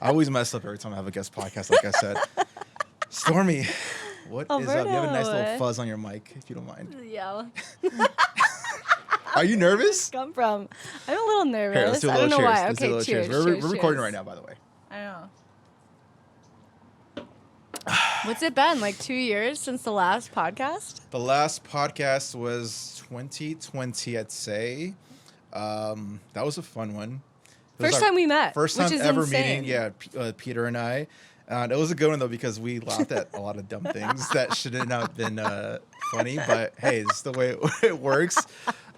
I always mess up every time I have a guest podcast, like I said. Stormie, what is up? You have a nice little fuzz on your mic, if you don't mind. Yeah. Are you nervous? Come from? I'm a little nervous. Here, let's do a I don't little know cheers. why. Let's do a Okay, little cheers. We're recording right now, by the way. I know. What's it been? Like 2 years since the last podcast? The last podcast was 2020, I'd say. That was a fun one. First time we met. First time which is ever insane. meeting. Yeah, Peter and I. It was a good one, though, because we laughed at a lot of dumb things that shouldn't have been funny. But, hey, it's the way it works.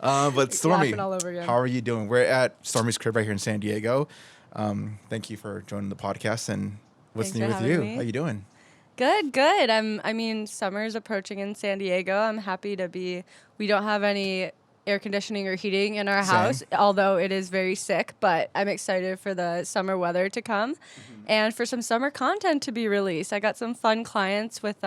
But, Stormie, all over again. how are you doing? We're at Stormie's crib right here in San Diego. Thank you for joining the podcast. And what's Thanks new for with you? having me. How you doing? Good. I mean, summer's approaching in San Diego. I'm happy to be. We don't have any air conditioning or heating in our house, although it is very sick. But I'm excited for the summer weather to come, and for some summer content to be released. I got some fun clients with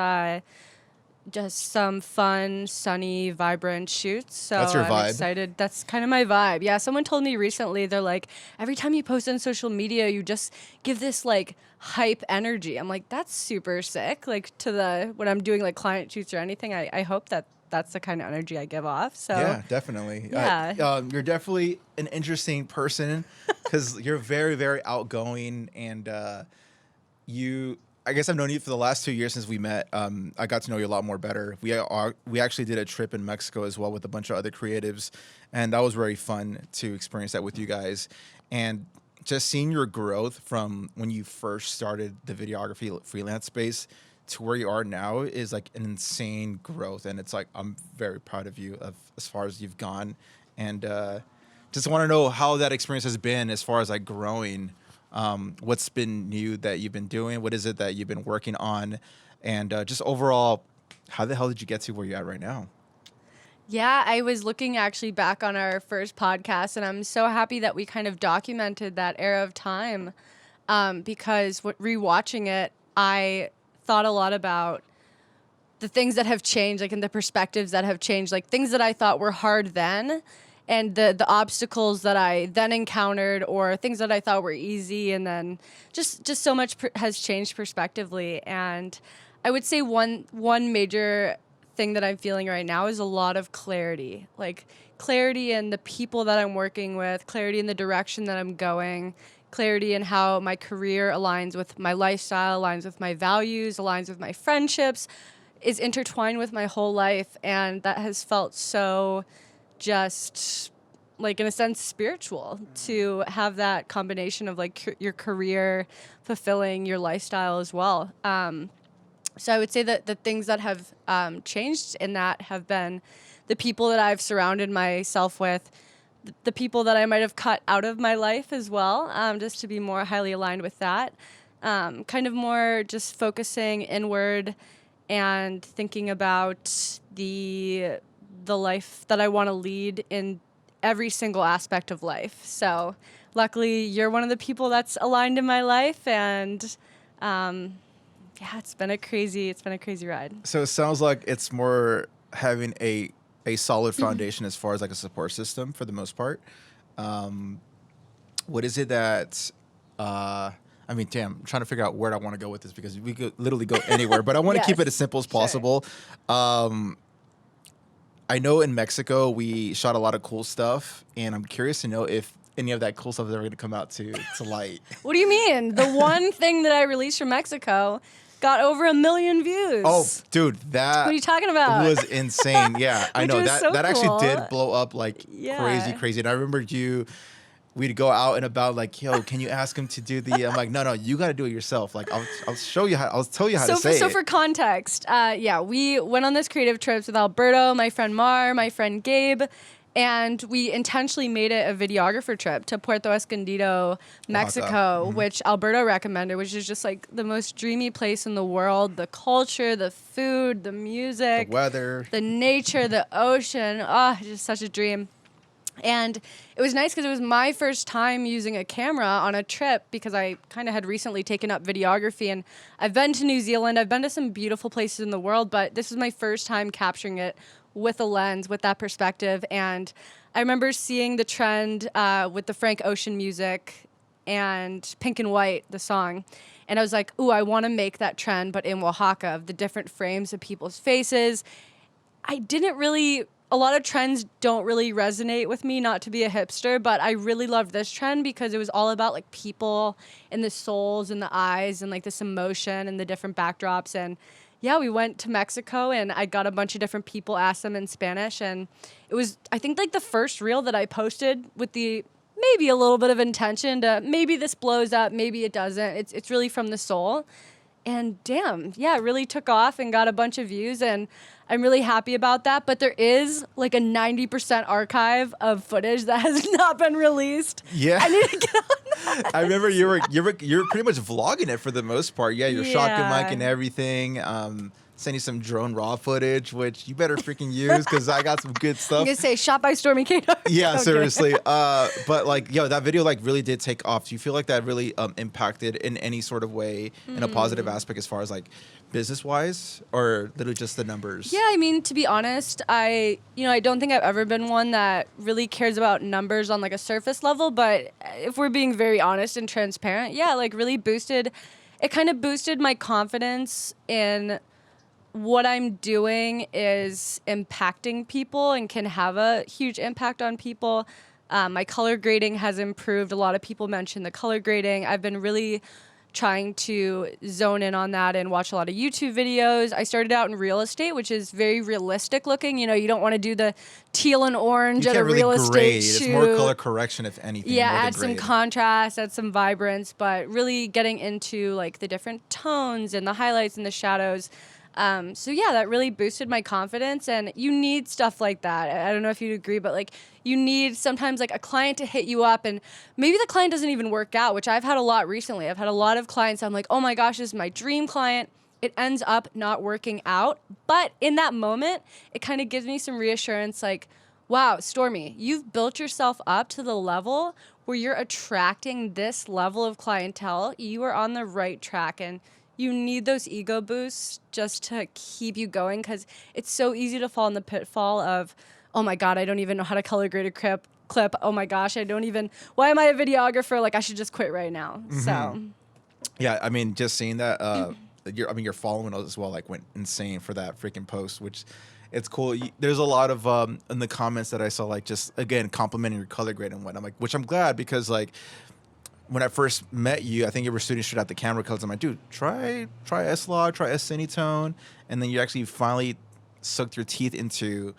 just some fun, sunny, vibrant shoots. So That's your vibe. I'm excited. That's kind of my vibe. Yeah, someone told me recently, they're like, every time you post on social media, you just give this like hype energy. I'm like, that's super sick. Like when I'm doing like client shoots or anything, I hope that that's the kind of energy I give off. So Yeah, definitely. Yeah. You're definitely an interesting person because you're very, very outgoing, and I guess I've known you for the last 2 years since we met. I got to know you a lot more better. We actually did a trip in Mexico as well with a bunch of other creatives, and that was very fun to experience that with you guys. And just seeing your growth from when you first started the videography freelance space to where you are now is like an insane growth, and it's like I'm very proud of you as far as you've gone, and just want to know how that experience has been as far as like growing. What's been new that you've been doing? What is it that you've been working on? And just overall, how the hell did you get to where you're at right now? Yeah, I was looking actually back on our first podcast, and I'm so happy that we kind of documented that era of time, because rewatching it, I thought a lot about the things that have changed, like in the perspectives that have changed, like things that I thought were hard then, and the obstacles that I then encountered, or things that I thought were easy, and then just so much has changed perspectively. And I would say one major thing that I'm feeling right now is a lot of clarity, like clarity in the people that I'm working with, clarity in the direction that I'm going, clarity in how my career aligns with my lifestyle, aligns with my values, aligns with my friendships, is intertwined with my whole life. And that has felt so just like, in a sense, spiritual to have that combination of like your career fulfilling your lifestyle as well. So I would say that the things that have changed in that have been the people that I've surrounded myself with, the people that I might have cut out of my life as well, just to be more highly aligned with that. Kind of more just focusing inward and thinking about the life that I want to lead in every single aspect of life. So luckily, you're one of the people that's aligned in my life, and yeah, it's been a crazy ride. So it sounds like it's more having a solid foundation as far as like a support system for the most part. What is it that I mean, damn, I'm trying to figure out where I want to go with this because we could literally go anywhere, but I want to keep it as simple as possible. Sure. I know in Mexico we shot a lot of cool stuff, and I'm curious to know if any of that cool stuff is ever going to come out to light. What do you mean? The one thing that I released from Mexico got over 1 million views. Oh, dude, that what are you talking about? was insane. Yeah, I know that so that cool. actually did blow up like crazy. And I remember we'd go out and about like, yo, can you ask him to do the? I'm like, no, you got to do it yourself. Like, I'll show you how. I'll tell you how to say it. So for context, we went on this creative trips with Alberto, my friend Mar, my friend Gabe, and we intentionally made it a videographer trip to Puerto Escondido, Mexico, which Alberto recommended, which is just like the most dreamy place in the world. The culture, the food, the music, the weather, the nature, the ocean. Oh, just such a dream. And it was nice because it was my first time using a camera on a trip because I kind of had recently taken up videography, and I've been to New Zealand. I've been to some beautiful places in the world, but this was my first time capturing it with a lens, with that perspective. And I remember seeing the trend with the Frank Ocean music and Pink and White, the song. And I was like, ooh, I want to make that trend, but in Oaxaca, of the different frames of people's faces. I didn't really, a lot of trends don't really resonate with me, not to be a hipster, but I really loved this trend because it was all about like people and the souls and the eyes and like this emotion and the different backdrops. And yeah, we went to Mexico and I got a bunch of different people, asked them in Spanish. And it was, I think, like the first reel that I posted with the maybe a little bit of intention to maybe this blows up, maybe it doesn't. It's really from the soul. And damn, yeah, it really took off and got a bunch of views. And I'm really happy about that. But there is like a 90% archive of footage that has not been released. Yeah. I need to get on that. I remember you're pretty much vlogging it for the most part. Yeah, you're shotgun Yeah. mic and everything. Send you some drone raw footage, which you better freaking use because I got some good I'm stuff. going to say shot by Stormie Kadar. Yeah, Okay. seriously. But like, yo, that video like really did take off. Do you feel like that really impacted in any sort of way in a positive aspect as far as like business wise, or literally just the numbers? Yeah, I mean, to be honest, I don't think I've ever been one that really cares about numbers on like a surface level, but if we're being very honest and transparent, yeah, like really it kind of boosted my confidence in what I'm doing is impacting people and can have a huge impact on people. My color grading has improved. A lot of people mention the color grading. I've been really trying to zone in on that and watch a lot of YouTube videos. I started out in real estate, which is very realistic looking. You know, you don't want to do the teal and orange You at a can't really real grade. estate shoot. It's more color correction, if anything. Yeah, more than add some grade. contrast, add some vibrance, but really getting into like the different tones and the highlights and the shadows. So yeah, that really boosted my confidence, and you need stuff like that. I don't know if you'd agree, but like you need sometimes like a client to hit you up and maybe the client doesn't even work out, which I've had a lot recently. I've had a lot of clients. I'm like, oh my gosh, this is my dream client. It ends up not working out. But in that moment, it kind of gives me some reassurance like, wow, Stormie, you've built yourself up to the level where you're attracting this level of clientele. You are on the right track, and you need those ego boosts just to keep you going, because it's so easy to fall in the pitfall of, oh my God, I don't even know how to color grade a clip. Oh my gosh, why am I a videographer? Like I should just quit right now. Mm-hmm. So Yeah, I mean, just seeing that, your following as well, like went insane for that freaking post, which it's cool. There's a lot of in the comments that I saw, like just again complimenting your color grade and whatnot. Like, which I'm glad, because like when I first met you, I think you were shooting straight out the camera colors. I'm like, dude, try S-Log, try S-Cinetone, and then you actually finally sucked your teeth into.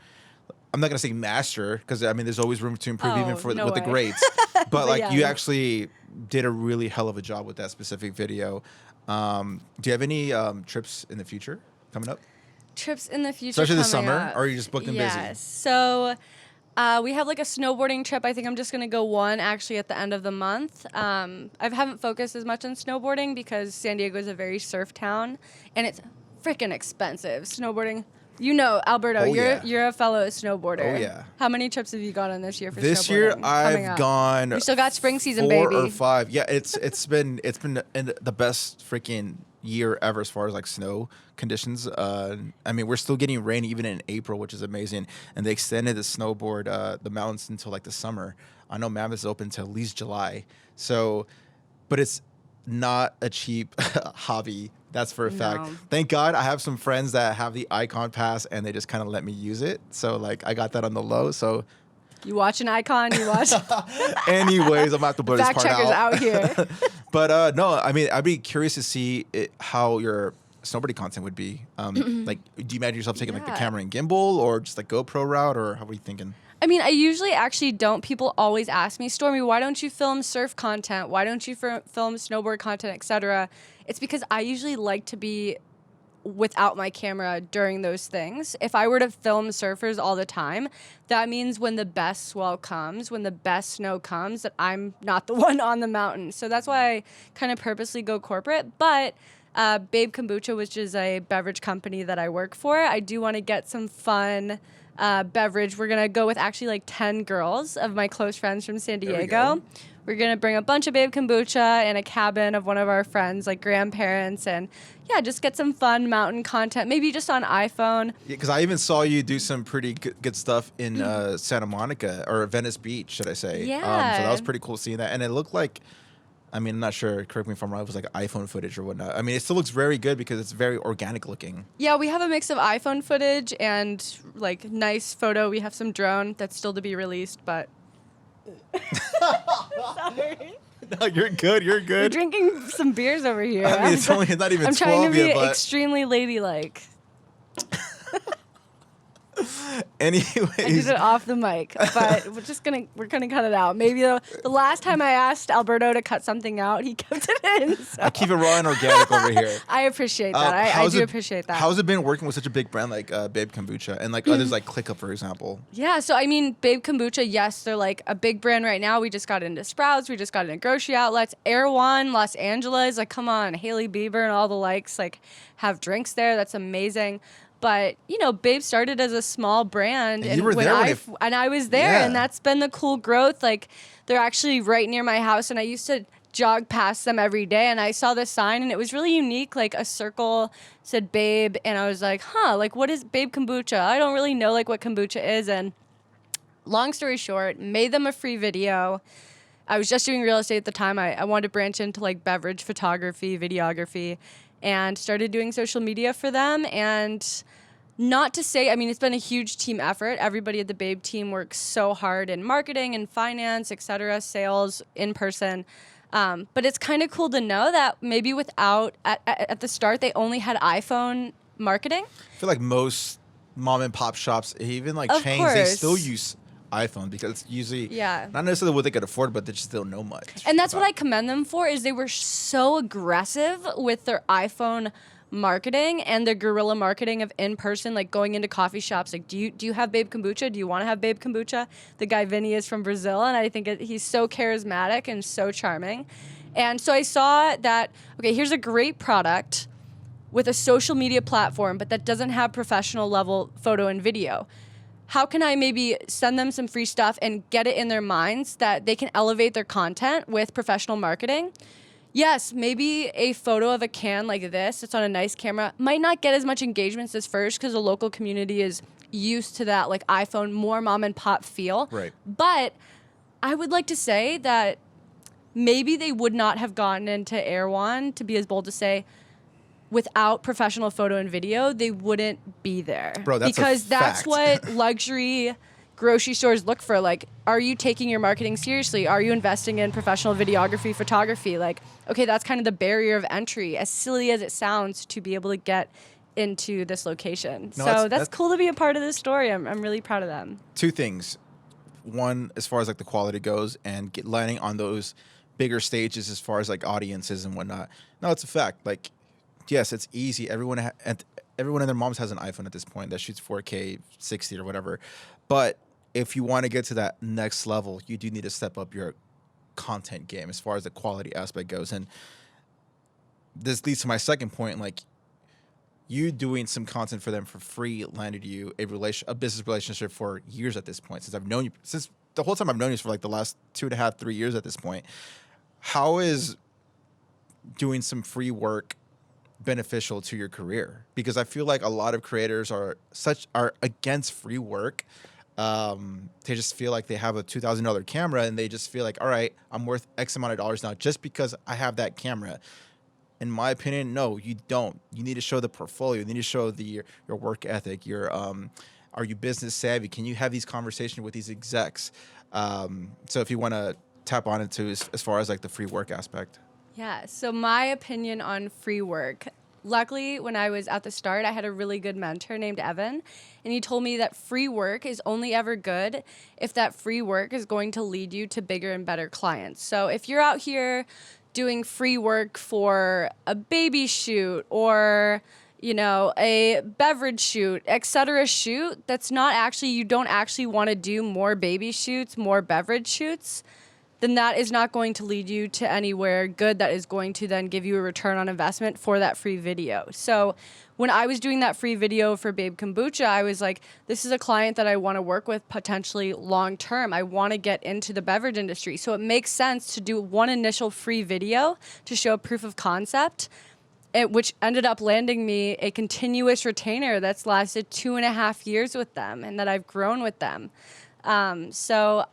I'm not gonna say master, because I mean there's always room to improve even with the grades. But like you actually did a really hell of a job with that specific video. Do you have any trips in the future coming up? trips in the future, Especially this coming summer, up. or are you just booked and busy? Yes. So we have like a snowboarding trip. I think I'm just going to go one actually at the end of the month. I haven't focused as much on snowboarding because San Diego is a very surf town and it's freaking expensive. Snowboarding. You know, Alberto, Oh, yeah. you're a fellow snowboarder. Oh, yeah. How many trips have you gone on this year for snowboarding? This year coming I've up? gone. We still got spring season, 4 baby. or 5. Yeah, it's been the best freaking year ever as far as like snow conditions. I mean, we're still getting rain even in April, which is amazing. And they extended the snowboard the mountains until like the summer. I know Mammoth is open till at least July. So, but it's not a cheap hobby. That's for a fact. No. Thank God I have some friends that have the Icon Pass and they just kind of let me use it. So like I got that on the low. So You watch an icon, you watch. anyways, I'm about to put this Fact part checkers out here. But no, I mean, I'd be curious to see how your snowboarding content would be. Like, do you imagine yourself taking like the Yeah. camera and gimbal, or just like GoPro route, or how are you thinking? I mean, I usually actually don't. People always ask me, Stormie, why don't you film surf content? Why don't you film snowboard content, etc.? It's because I usually like to be without my camera during those things. If I were to film surfers all the time, that means when the best swell comes, when the best snow comes, that I'm not the one on the mountain. So that's why I kind of purposely go corporate. But Babe Kombucha, which is a beverage company that I work for, I do want to get some fun beverage. We're going to go with actually like 10 girls of my close friends from San There we Diego. go. We're going to bring a bunch of Babe Kombucha in a cabin of one of our friends, like grandparents, and yeah, just get some fun mountain content, maybe just on iPhone. Yeah, because I even saw you do some pretty good stuff in Santa Monica, or Venice Beach, should I say. So Yeah. that was pretty cool seeing that. And it looked like I mean, I'm not sure. Correct me if I'm wrong. It was like iPhone footage or whatnot. I mean, it still looks very good because it's very organic looking. Yeah, we have a mix of iPhone footage and like nice photo. We have some drone that's still to be released, but sorry. No, you're good. You're We're good. drinking some beers over here. I mean, it's not even I'm 12 trying to be yet, but extremely ladylike. I did anyways. it off the mic, but we're gonna cut it out. Maybe the last time I asked Alberto to cut something out, he kept it in. So. I keep it raw and organic over here. I appreciate that. I do appreciate that. How's it been working with such a big brand like Babe Kombucha and like others like ClickUp, for example? Yeah, so I mean, Babe Kombucha, yes, they're like a big brand right now. We just got into Sprouts, we just got into grocery outlets. Erewhon, Los Angeles, like come on, Hailey Bieber and all the likes like have drinks there. That's amazing. But, you know, Babe started as a small brand. And you were there and I was there, Yeah. and that's been the cool growth. Like, they're actually right near my house, and I used to jog past them every day, and I saw this sign, and it was really unique. Like, a circle said Babe, and I was like, like, what is Babe Kombucha? I don't really know, like, what kombucha is. And long story short, made them a free video. I was just doing real estate at the time. I wanted to branch into, like, beverage photography, videography, and started doing social media for them. And not to say, I mean, it's been a huge team effort. Everybody at the Babe team works so hard in marketing and finance, et cetera, sales, in person. But it's kind of cool to know that maybe at the start, they only had iPhone marketing. I feel like most mom and pop shops, even like Of chains, they course. still use iPhone because it's usually not necessarily what they could afford, but they just don't know much. And that's what I commend them for, is they were so aggressive with their iPhone marketing and their guerrilla marketing of in person, like going into coffee shops. Like, do you have Babe Kombucha? Do you want to have Babe Kombucha? The guy Vinny is from Brazil, and I think he's so charismatic and so charming. And so I saw that, okay, here's a great product with a social media platform, but that doesn't have professional level photo and video. How can I maybe send them some free stuff and get it in their minds that they can elevate their content with professional marketing? Yes, maybe a photo of a can like this, it's on a nice camera, might not get as much engagement as first because the local community is used to that like iPhone, more mom and pop feel. Right. But I would like to say that maybe they would not have gotten into Erewhon, to be as bold to say, without professional photo and video, they wouldn't be there. Bro, that's because a that's fact. what luxury grocery stores look for. Like, are you taking your marketing seriously? Are you investing in professional videography, photography? Like, okay, that's kind of the barrier of entry, as silly as it sounds, to be able to get into this location. No, so that's cool to be a part of this story. I'm really proud of them. Two things. One, as far as like the quality goes and landing on those bigger stages as far as like audiences and whatnot. No, it's a fact. Like, yes, it's easy. Everyone and their moms has an iPhone at this point that shoots 4K, 60 or whatever. But if you want to get to that next level, you do need to step up your content game as far as the quality aspect goes. And this leads to my second point. Like, you doing some content for them for free landed you a business relationship for years at this point. Since I've known you, since the whole time I've known you for like the last 2.5, 3 years at this point. How is doing some free work beneficial to your career? Because I feel like a lot of creators are against free work. They just feel like they have a $2,000 camera and they just feel like, all right, I'm worth X amount of dollars now just because I have that camera. In my opinion, no, you don't. You need to show the portfolio. You need to show your work ethic. Are you business savvy? Can you have these conversations with these execs? So if you want to tap on into as far as like the free work aspect. Yeah, so my opinion on free work. Luckily, when I was at the start, I had a really good mentor named Evan, and he told me that free work is only ever good if that free work is going to lead you to bigger and better clients. So if you're out here doing free work for a baby shoot or, you know, a beverage shoot, etc. shoot, that's not actually, you don't actually want to do more baby shoots, more beverage shoots, then that is not going to lead you to anywhere good that is going to then give you a return on investment for that free video. So when I was doing that free video for Babe Kombucha, I was like, this is a client that I want to work with potentially long term. I want to get into the beverage industry. So it makes sense to do one initial free video to show proof of concept, which ended up landing me a continuous retainer that's lasted 2.5 years with them and that I've grown with them. So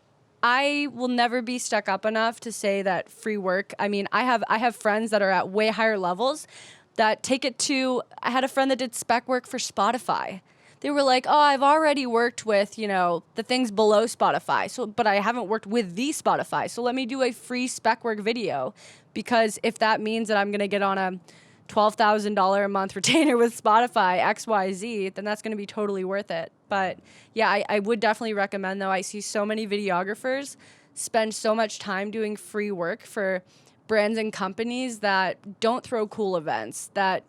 I will never be stuck up enough to say that free work. I mean, I have friends that are at way higher levels that take it to. I had a friend that did spec work for Spotify. They were like, "Oh, I've already worked with, the things below Spotify. So, but I haven't worked with the Spotify. So let me do a free spec work video, because if that means that I'm going to get on a $12,000 a month retainer with Spotify XYZ, then that's going to be totally worth it." But yeah, I would definitely recommend, though. I see so many videographers spend so much time doing free work for brands and companies that don't throw cool events, that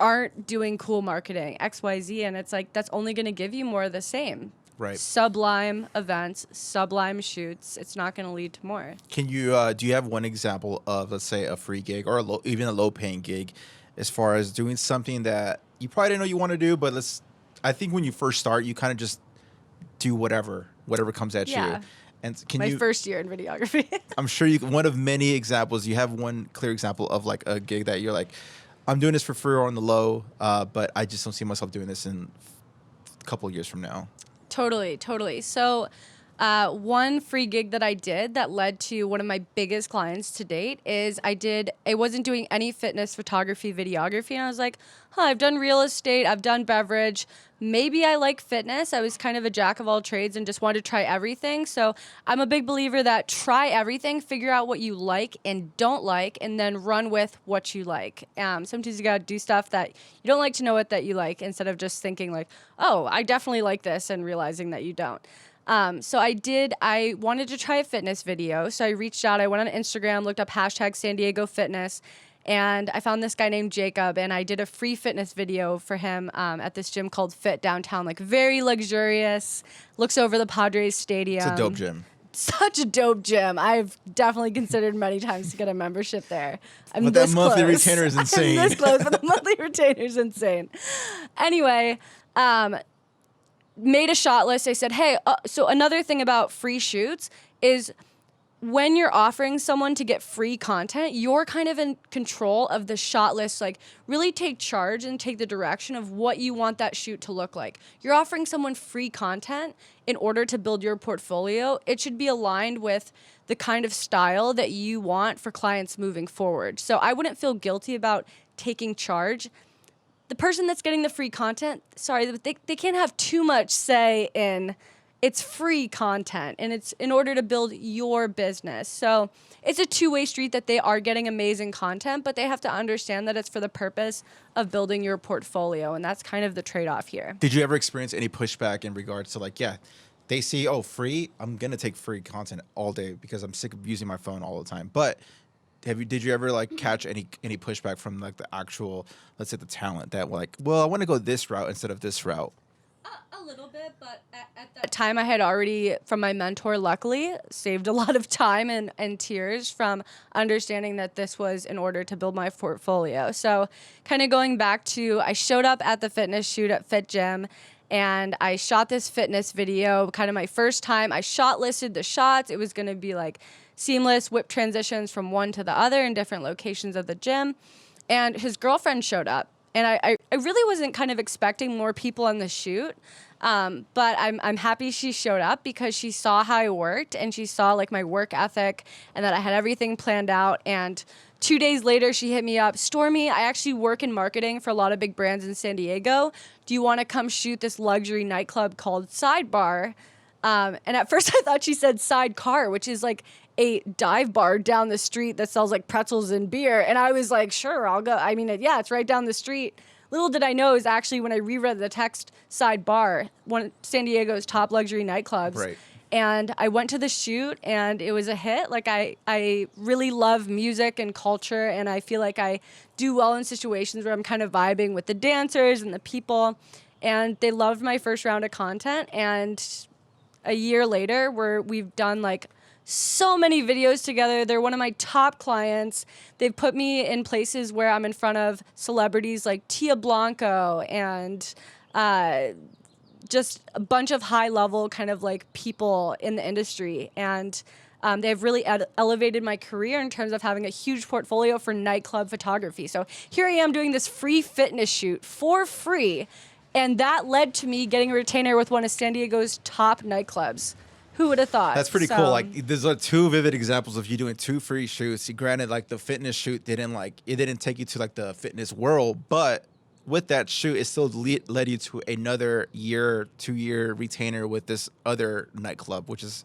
aren't doing cool marketing, XYZ, and it's like, that's only going to give you more of the same. Right. Sublime events, sublime shoots. It's not going to lead to more. Can you do you have one example of, let's say, a free gig or even a low paying gig, as far as doing something that you probably didn't know you want to do, but I think when you first start, you kind of just do whatever comes at you. And my first year in videography. I'm sure one of many examples. You have one clear example of like a gig that you're like, I'm doing this for free or on the low, but I just don't see myself doing this in a couple of years from now. Totally. So one free gig that I did that led to one of my biggest clients to date is I wasn't doing any fitness photography, videography. And I was like, I've done real estate, I've done beverage. Maybe I like fitness. I was kind of a jack of all trades and just wanted to try everything. So I'm a big believer that try everything, figure out what you like and don't like, and then run with what you like. Sometimes you got to do stuff that you don't like to know what that you like, instead of just thinking like, oh, I definitely like this, and realizing that you don't. So I wanted to try a fitness video. So I reached out, I went on Instagram, looked up hashtag San Diego Fitness, and I found this guy named Jacob, and I did a free fitness video for him at this gym called Fit downtown, like very luxurious, looks over the Padres Stadium. It's a dope gym. Such a dope gym. I've definitely considered many times to get a membership there. But that monthly retainer is insane. I'm this close, but the monthly retainer is insane. Anyway, made a shot list. I said, hey, so another thing about free shoots is when you're offering someone to get free content, you're kind of in control of the shot list. Like, really take charge and take the direction of what you want that shoot to look like. You're offering someone free content in order to build your portfolio. It should be aligned with the kind of style that you want for clients moving forward. So I wouldn't feel guilty about taking charge. The person that's getting the free content, they can't have too much say in it's free content, and it's in order to build your business. So it's a two-way street, that they are getting amazing content, but they have to understand that it's for the purpose of building your portfolio, and that's kind of the trade-off here. Did you ever experience any pushback in regards to like, they see, free, I'm going to take free content all day because I'm sick of using my phone all the time. But did you ever like catch any pushback from like the actual, let's say the talent that like, well, I want to go this route instead of this route? A little bit, but at that time I had already, from my mentor, luckily, saved a lot of time and tears from understanding that this was in order to build my portfolio. So kind of going back to, I showed up at the fitness shoot at Fit Gym, and I shot this fitness video, kind of my first time. I shot listed the shots. It was going to be like seamless whip transitions from one to the other in different locations of the gym. And his girlfriend showed up. And I really wasn't kind of expecting more people on the shoot, but I'm happy she showed up, because she saw how I worked, and she saw like my work ethic, and that I had everything planned out. And 2 days later, she hit me up, Stormie, I actually work in marketing for a lot of big brands in San Diego. Do you want to come shoot this luxury nightclub called Sidebar? And at first I thought she said Sidecar, which is like a dive bar down the street that sells like pretzels and beer. And I was like, sure, I'll go. I mean, yeah, it's right down the street. Little did I know is actually, when I reread the text, Sidebar, one of San Diego's top luxury nightclubs. Right. And I went to the shoot, and it was a hit. Like, I really love music and culture, and I feel like I do well in situations where I'm kind of vibing with the dancers and the people. And they loved my first round of content. And a year later, we've done like so many videos together. They're one of my top clients. They've put me in places where I'm in front of celebrities like Tia Blanco and just a bunch of high-level kind of like people in the industry. And they've really elevated my career in terms of having a huge portfolio for nightclub photography. So here I am doing this free fitness shoot for free. And that led to me getting a retainer with one of San Diego's top nightclubs. Who would have thought? That's pretty cool. Like, there's like 2 vivid examples of you doing 2 free shoots. Granted, like the fitness shoot didn't take you to like the fitness world, but with that shoot, it still led you to another 2-year retainer with this other nightclub, which is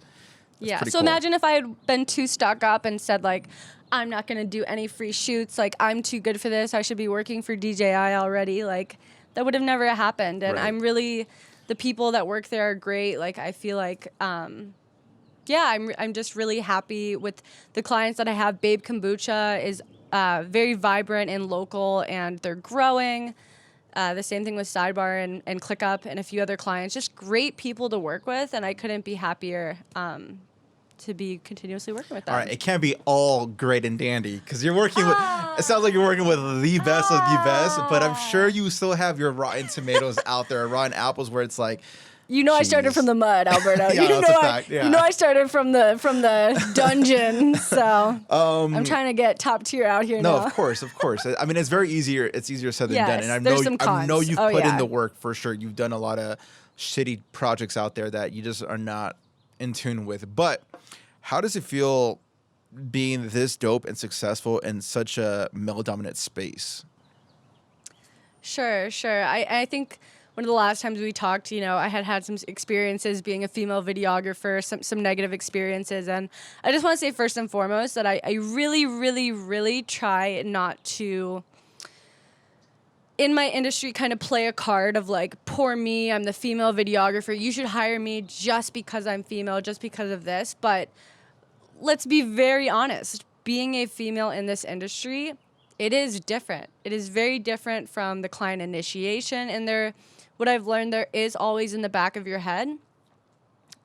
yeah. So cool. imagine if I had been too stuck up and said like, I'm not gonna do any free shoots. Like, I'm too good for this. I should be working for DJI already. Like, that would have never happened. And Right. The people that work there are great. Like, I feel like, I'm just really happy with the clients that I have. Babe Kombucha is very vibrant and local, and they're growing. The same thing with Sidebar and ClickUp and a few other clients. Just great people to work with, and I couldn't be happier to be continuously working with them. All right, it can't be all great and dandy because you're working with. It sounds like you're working with the best of the best, but I'm sure you still have your rotten tomatoes out there, rotten apples, where it's like. I started from the mud, Alberto. Yeah, that's a fact. Yeah. I started from the dungeon. So I'm trying to get top tier out here now. No, of course. I mean, it's easier said than done, and there's some cons. I know you've put in the work for sure. You've done a lot of shitty projects out there that you just are not in tune with. But how does it feel being this dope and successful in such a male-dominant space? Sure. I think one of the last times we talked, I had some experiences being a female videographer, some negative experiences. And I just want to say first and foremost that I really, really, really try not to, in my industry, kind of play a card of like, poor me, I'm the female videographer. You should hire me just because I'm female, just because of this. But let's be very honest. Being a female in this industry, it is different. It is very different from the client initiation. And what I've learned, there is always in the back of your head,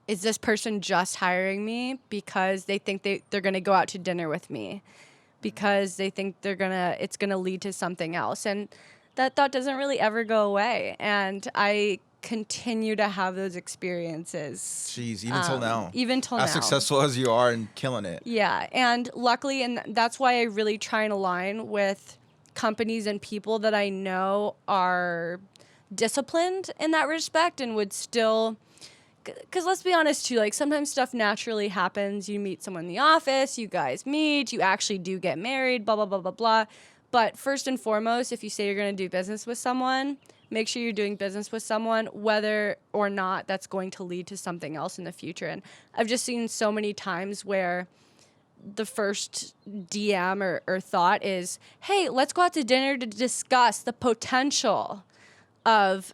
is this person just hiring me because they think they're going to go out to dinner with me, because they think it's going to lead to something else. And that thought doesn't really ever go away. And I continue to have those experiences. Jeez, even till now. Even till now. As successful as you are and killing it. Yeah, and luckily, and that's why I really try and align with companies and people that I know are disciplined in that respect and would still, because let's be honest too, like sometimes stuff naturally happens. You meet someone in the office, you guys meet, you actually do get married, blah, blah, blah, blah, blah. But first and foremost, if you say you're going to do business with someone, make sure you're doing business with someone, whether or not that's going to lead to something else in the future. And I've just seen so many times where the first DM or thought is, hey, let's go out to dinner to discuss the potential of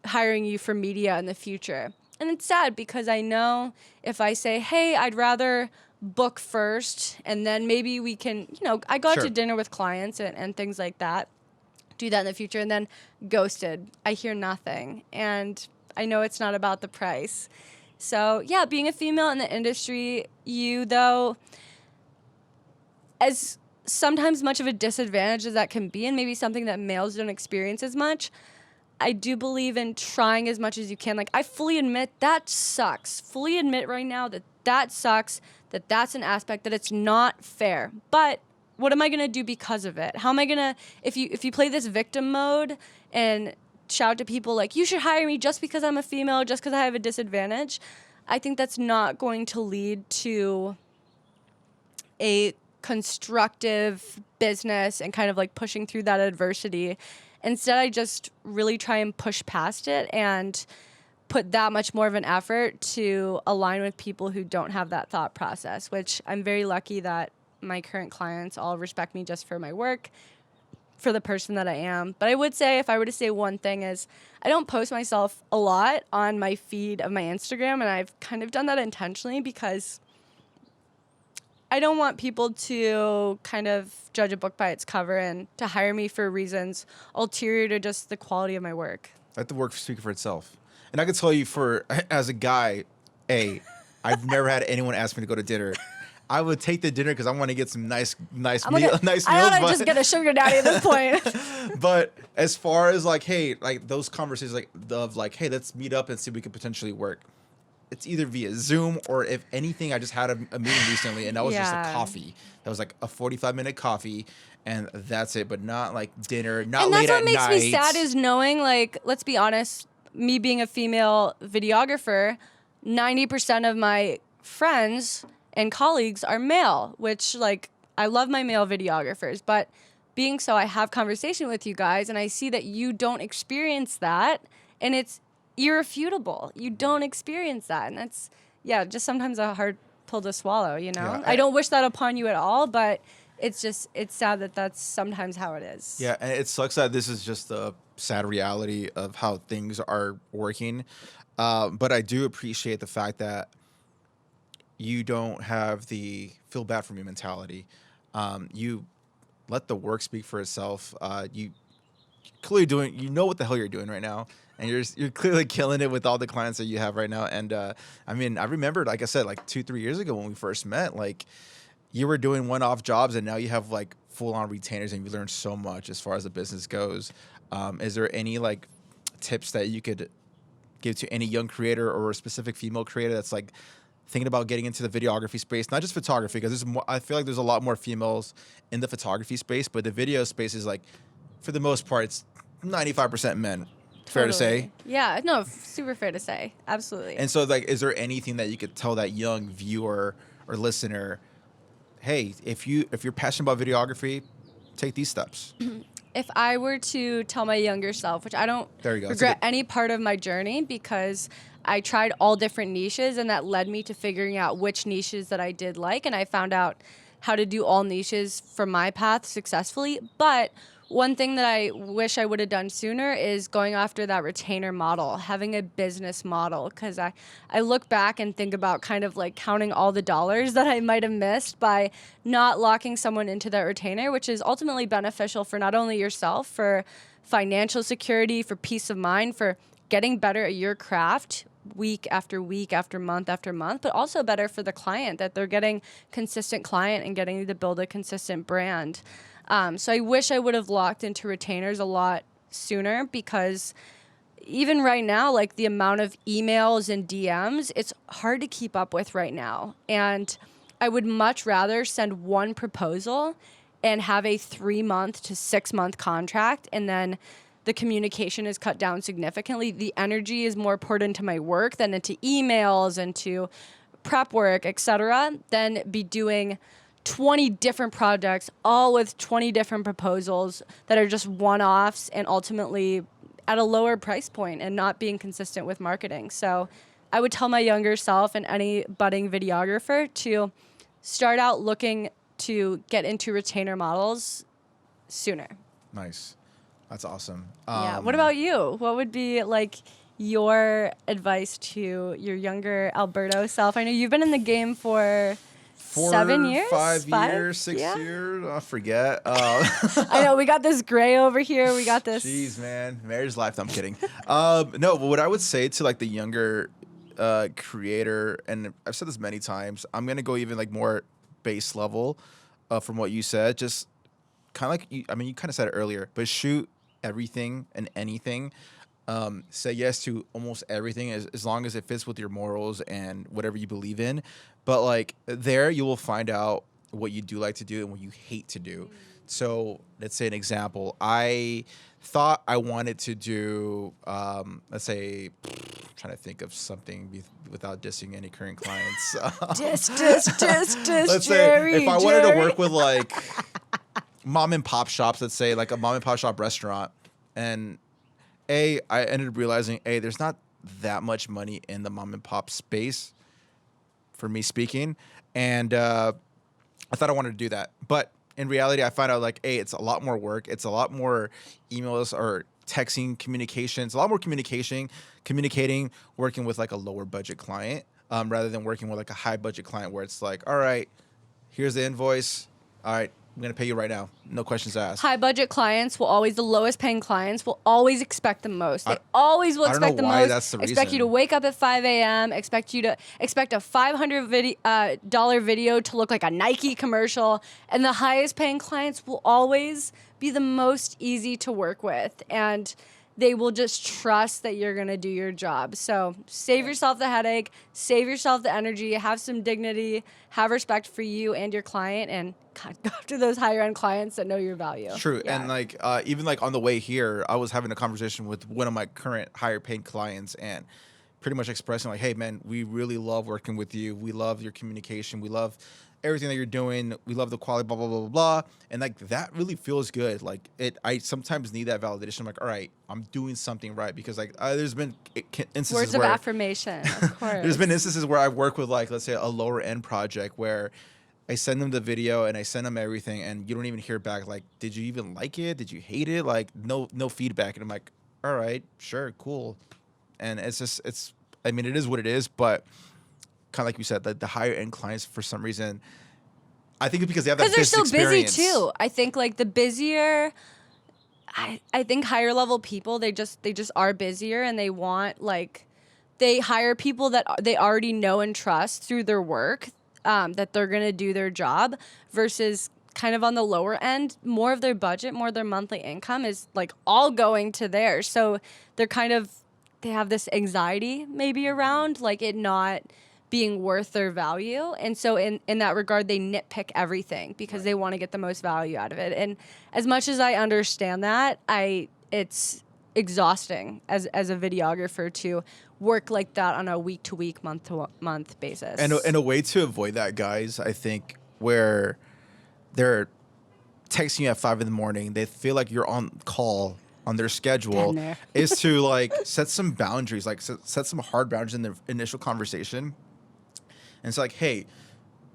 hiring you for media in the future. And it's sad because I know if I say, hey, I'd rather book first and then maybe we can, I go out to dinner with clients and things like that, do that in the future, and then ghosted. I hear nothing. And I know it's not about the price. So yeah, being a female in the industry, as sometimes much of a disadvantage as that can be, and maybe something that males don't experience as much, I do believe in trying as much as you can. Like, I fully admit that sucks. Fully admit right now that sucks, that's an aspect, that it's not fair. But what am I going to do because of it? How am I going to, if you play this victim mode and shout to people like, you should hire me just because I'm a female, just because I have a disadvantage, I think that's not going to lead to a constructive business and kind of like pushing through that adversity. Instead, I just really try and push past it and put that much more of an effort to align with people who don't have that thought process, which I'm very lucky that my current clients all respect me just for my work, for the person that I am. But I would say, if I were to say one thing, is I don't post myself a lot on my feed of my Instagram, and I've kind of done that intentionally because I don't want people to kind of judge a book by its cover and to hire me for reasons ulterior to just the quality of my work. Let the work speak for itself. And I can tell you, as a guy, I've never had anyone ask me to go to dinner. I would take the dinner because I want to get some nice meals. I want to just get a sugar daddy at this point. But as far as like, hey, like those conversations like, hey, let's meet up and see if we could potentially work. It's either via Zoom or, if anything, I just had a meeting recently and that was just a coffee. That was like a 45-minute coffee and that's it, but not like dinner, not late at night. And that's what makes me sad is knowing, like, let's be honest, me being a female videographer, 90% of my friends and colleagues are male, which like I love my male videographers, but being so, I have conversation with you guys and I see that you don't experience that, and it's irrefutable. You don't experience that, and that's just sometimes a hard pill to swallow, you know? Yeah, I don't wish that upon you at all, but it's sad that that's sometimes how it is. Yeah, and it sucks that this is just the sad reality of how things are working. But I do appreciate the fact that you don't have the feel bad for me mentality. You let the work speak for itself. You clearly doing, you know what the hell you're doing right now, and you're clearly killing it with all the clients that you have right now. And I mean, I remember, like I said, like 2-3 years ago when we first met, like you were doing one-off jobs, and now you have like full-on retainers, and you learned so much as far as the business goes. Is there any like tips that you could give to any young creator or a specific female creator that's like thinking about getting into the videography space, not just photography, because there's more, I feel like there's a lot more females in the photography space, but the video space is like, for the most part, it's 95% men. Fair to say? Yeah, no, super fair to say. Absolutely. And so, like, is there anything that you could tell that young viewer or listener, hey, if you're passionate about videography, take these steps? If I were to tell my younger self, which I don't regret any part of my journey, because I tried all different niches, and that led me to figuring out which niches that I did like, and I found out how to do all niches from my path successfully. But one thing that I wish I would have done sooner is going after that retainer model, having a business model, because I look back and think about kind of like counting all the dollars that I might have missed by not locking someone into that retainer, which is ultimately beneficial for not only yourself, for financial security, for peace of mind, for getting better at your craft week after week after month, but also better for the client, that they're getting consistent client and getting to build a consistent brand. So I wish I would have locked into retainers a lot sooner, because even right now, like the amount of emails and DMs, it's hard to keep up with right now. And I would much rather send one proposal and have a 3-month to 6-month contract, and then the communication is cut down significantly. The energy is more poured into my work than into emails and to prep work, etc., than be doing 20 different projects, all with 20 different proposals that are just one-offs and ultimately at a lower price point and not being consistent with marketing. So I would tell my younger self and any budding videographer to start out looking to get into retainer models sooner. Nice. That's awesome. Yeah. What about you? What would be like your advice to your younger Alberto self? I know you've been in the game for 7 years, 5 years, 6 years. I forget. I know we got this gray over here. We got this. Jeez, man, marriage life. I'm kidding. No, but what I would say to like the younger creator, and I've said this many times, I'm gonna go even like more base level from what you said. Just kind of like you kind of said it earlier, but shoot everything and anything. Say yes to almost everything as long as it fits with your morals and whatever you believe in. But like there, you will find out what you do like to do and what you hate to do. So let's say an example. I thought I wanted to do, let's say, I'm trying to think of something without dissing any current clients. Diss, let's Jerry, say if I wanted to work with like mom and pop shops, let's say like a mom and pop shop restaurant, and I ended up realizing, there's not that much money in the mom and pop space, for me speaking, and I thought I wanted to do that, but in reality, I found out like, it's a lot more work. It's a lot more emails or texting communications, a lot more communicating, working with like a lower budget client, rather than working with like a high budget client where it's like, all right, here's the invoice. All right, I'm going to pay you right now. No questions asked. High budget clients will always, the lowest paying clients will always expect the most. They always will expect the most. I don't know why that's the reason. Expect you to wake up at 5 a.m., expect a $500 dollar video to look like a Nike commercial. And the highest paying clients will always be the most easy to work with. And they will just trust that you're going to do your job. So save yourself the headache, save yourself the energy, have some dignity, have respect for you and your client, and go after those higher end clients that know your value. True. Yeah. And like, even like on the way here, I was having a conversation with one of my current higher paying clients, and pretty much expressing like, hey man, we really love working with you. We love your communication. We love everything that you're doing. We love the quality, blah, blah, blah, blah, blah. And like that really feels good. Like I sometimes need that validation. I'm like, all right, I'm doing something right. Because like there's been instances Words of affirmation, of course. There's been instances where I've worked with like, let's say a lower end project where I send them the video and I send them everything and you don't even hear back. Like, did you even like it? Did you hate it? Like no feedback. And I'm like, all right, sure, cool. And it's I mean, it is what it is, but kind of like you said, the higher end clients for some reason, I think it's because they have that business experience. Because they're so busy experience. too. I think like the busier, I think higher level people, they just are busier and they want like, they hire people that they already know and trust through their work, that they're going to do their job, versus kind of on the lower end, more of their budget, more of their monthly income is like all going to there. So they're they have this anxiety maybe around like it not being worth their value. And so in that regard, they nitpick everything because they want to get the most value out of it. And as much as I understand that, it's exhausting as a videographer to work like that on a week-to-week, month-to-month basis. And a way to avoid that, guys, I think, where they're texting you at 5 a.m, they feel like you're on call on their schedule, is to like set some boundaries, like set some hard boundaries in the initial conversation. And it's like, hey,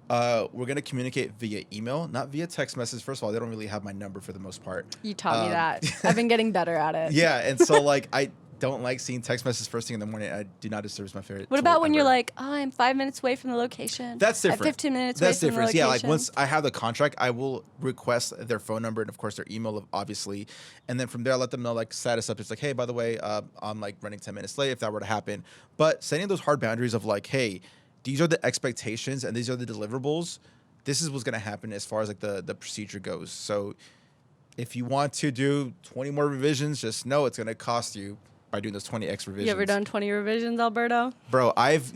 we're going to communicate via email, not via text message. First of all, they don't really have my number for the most part. You taught me that. I've been getting better at it. Yeah. And so like, I don't like seeing text messages first thing in the morning. I do not disturb my favorite. What about when you're like, oh, I'm 5 minutes away from the location? That's different. 15 minutes away from the location. Yeah, like once I have the contract, I will request their phone number and of course their email, obviously. And then from there, I let them know like status updates, like, hey, by the way, I'm like running 10 minutes late if that were to happen. But setting those hard boundaries of like, hey, these are the expectations and these are the deliverables. This is what's going to happen as far as like the procedure goes. So if you want to do 20 more revisions, just know it's going to cost you by doing those 20x revisions. You ever done 20 revisions, Alberto? Bro, I've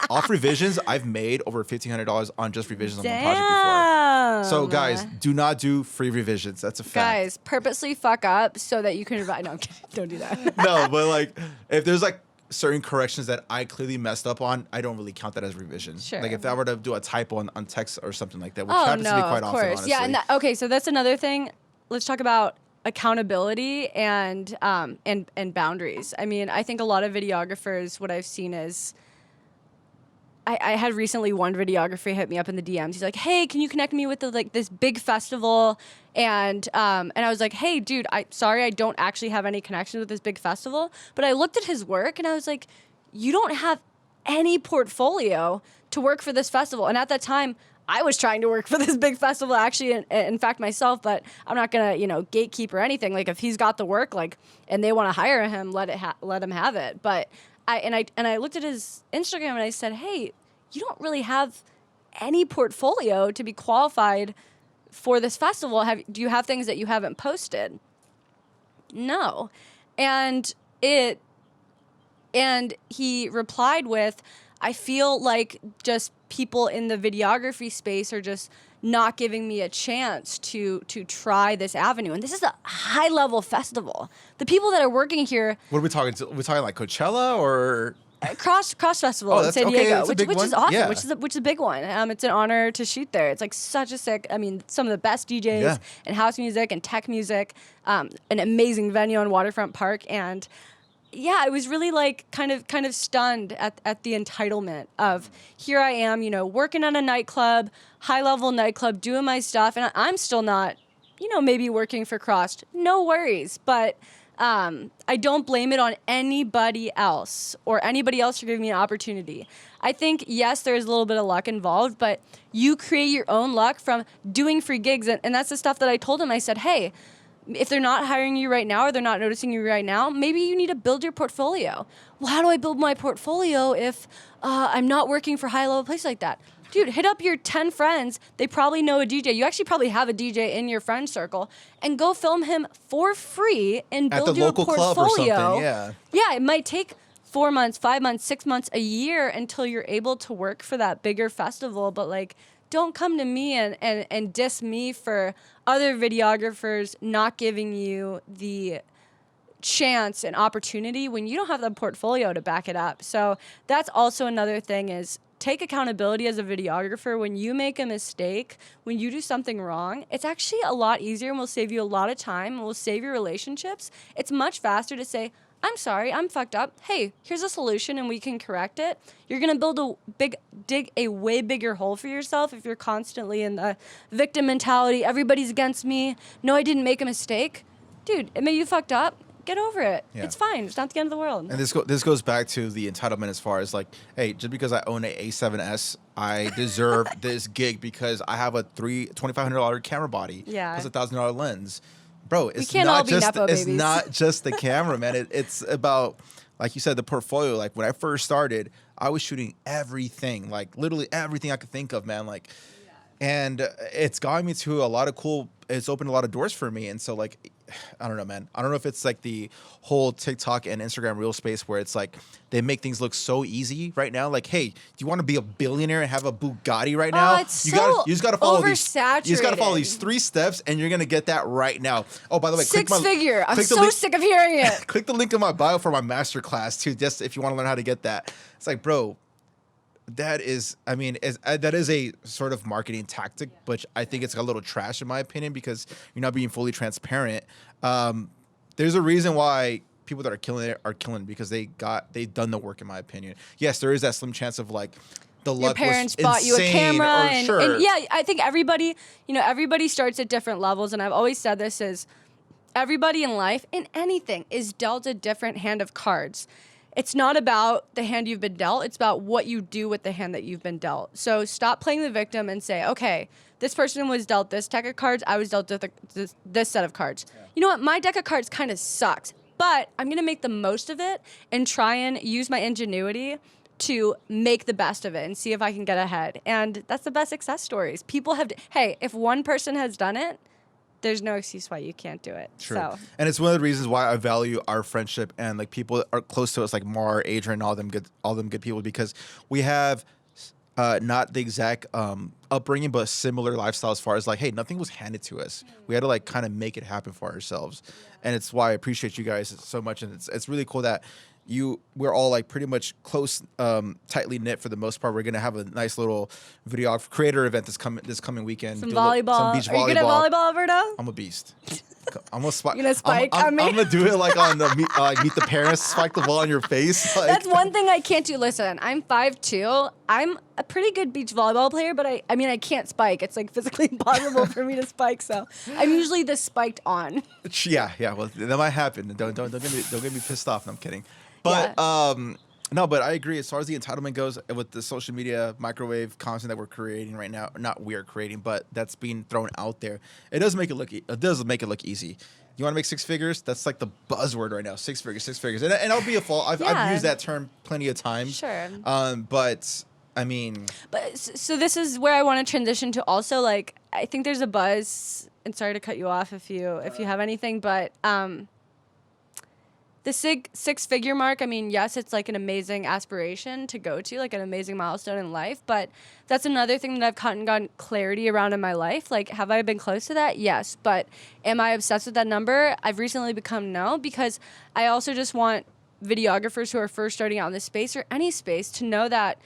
off revisions, I've made over $1,500 on just revisions on one project before. So guys, do not do free revisions. That's a fact. Guys, purposely fuck up so that you can revise. No, I'm kidding. Don't do that. No, but like if there's like certain corrections that I clearly messed up on, I don't really count that as revisions. Sure. Like if I were to do a typo on text or something like that, which happens to be quite often, honestly. Yeah, and okay, so that's another thing. Let's talk about accountability and boundaries. I mean, I think a lot of videographers, what I've seen is, I had recently one videographer hit me up in the DMs. He's like, "Hey, can you connect me with this big festival?" And I was like, "Hey, dude, sorry, I don't actually have any connections with this big festival." But I looked at his work and I was like, "You don't have any portfolio to work for this festival." And at that time, I was trying to work for this big festival, actually, in fact, myself, but I'm not gonna, gatekeep or anything. Like, if he's got the work, like, and they want to hire him, let him have it. But I looked at his Instagram and I said, hey, you don't really have any portfolio to be qualified for this festival. Do you have things that you haven't posted? No, and he replied with, I feel like just people in the videography space are just not giving me a chance to try this avenue. And this is a high level festival. The people that are working here. What are we talking? We're talking like Coachella or Cross Festival in San Diego, which is awesome, yeah. which is a big one. It's an honor to shoot there. It's like such a sick. I mean, some of the best DJs and house music and tech music. An amazing venue on Waterfront Park. And yeah, I was really like kind of stunned at the entitlement of, here I am, working on a nightclub, high level nightclub, doing my stuff, and I'm still not, maybe working for Crossed. No worries, but I don't blame it on anybody else or anybody else for giving me an opportunity. I think, yes, there's a little bit of luck involved, but you create your own luck from doing free gigs, and that's the stuff that I told him. I said, hey, if they're not hiring you right now or they're not noticing you right now, maybe you need to build your portfolio. Well, how do I build my portfolio if I'm not working for high-level places like that? Dude, hit up your 10 friends. They probably know a DJ. You actually probably have a DJ in your friend circle, and go film him for free and build your portfolio. At the local club or something, yeah. Yeah, it might take 4 months, 5 months, 6 months, a year until you're able to work for that bigger festival. But like, don't come to me and diss me for other videographers not giving you the chance and opportunity when you don't have the portfolio to back it up. So that's also another thing is take accountability as a videographer. When you make a mistake, when you do something wrong, it's actually a lot easier and will save you a lot of time and will save your relationships. It's much faster to say, I'm sorry, I'm fucked up. Hey, here's a solution and we can correct it. You're going to dig a way bigger hole for yourself if you're constantly in the victim mentality. Everybody's against me. No, I didn't make a mistake. Dude, it made you fucked up. Get over it. Yeah. It's fine. It's not the end of the world. And this goes back to the entitlement as far as like, hey, just because I own a A7S, I deserve this gig because I have a $2,500 camera body plus $1,000 lens. Bro, it's not just the camera, man. It's about, like you said, the portfolio. Like when I first started, I was shooting everything, like literally everything I could think of, man. Like, and it's gotten me to a lot of cool. It's opened a lot of doors for me, and so like, I don't know, man. I don't know if it's like the whole TikTok and Instagram reel space where it's like they make things look so easy right now. Like, hey, do you want to be a billionaire and have a Bugatti right now? It's you just gotta follow oversaturated. You just gotta follow these 3 steps, and you're gonna get that right now. Oh, by the way, six figure. I'm so sick of hearing it. Click the link in my bio for my master class too, just if you want to learn how to get that. It's like, bro. That is, I mean, that is a sort of marketing tactic, but I think it's a little trash in my opinion because you're not being fully transparent. There's a reason why people that are killing it are killing it because they've done the work in my opinion. Yes, there is that slim chance of like the your luck parents was bought you a camera and yeah, I think everybody starts at different levels, and I've always said this is everybody in life in anything is dealt a different hand of cards. It's not about the hand you've been dealt. It's about what you do with the hand that you've been dealt. So stop playing the victim and say, okay, this person was dealt this deck of cards. I was dealt this set of cards. Yeah. You know what? My deck of cards kind of sucks, but I'm going to make the most of it and try and use my ingenuity to make the best of it and see if I can get ahead. And that's the best success stories. People have, hey, if one person has done it, there's no excuse why you can't do it. True. So. And it's one of the reasons why I value our friendship and like people that are close to us, like Mar, Adrian, all them good people, because we have not the exact upbringing, but similar lifestyle as far as like, hey, nothing was handed to us. We had to like kind of make it happen for ourselves. And it's why I appreciate you guys so much. And it's really cool that we're all like pretty much close, tightly knit for the most part. We're gonna have a nice little video creator event this coming weekend. Some volleyball. Some beach volleyball. Are you good at volleyball, Alberto? I'm a beast. I'm gonna spike. You're gonna spike on me? I'm gonna do it like on the meet the parents, spike the ball on your face. Like. That's one thing I can't do. Listen, I'm 5'2". I'm a pretty good beach volleyball player, but I mean I can't spike. It's like physically impossible for me to spike. So I'm usually the spiked on. Yeah. Well, that might happen. Don't get me pissed off. No, I'm kidding. But no, but I agree. As far as the entitlement goes, with the social media microwave content that we're creating right now, not we are creating, but that's being thrown out there, it does make it look easy. You want to make 6 figures? That's like the buzzword right now. 6 figures, and I'll be a fault. I've used that term plenty of times. Sure. But I mean, so this is where I want to transition to. Also, like I think there's a buzz, and sorry to cut you off if you have anything, but the 6-figure mark, I mean, yes, it's like an amazing aspiration to go to, like an amazing milestone in life, but that's another thing that I've gotten clarity around in my life. Like, have I been close to that? Yes, but am I obsessed with that number? I've recently become no, because I also just want videographers who are first starting out in this space or any space to know that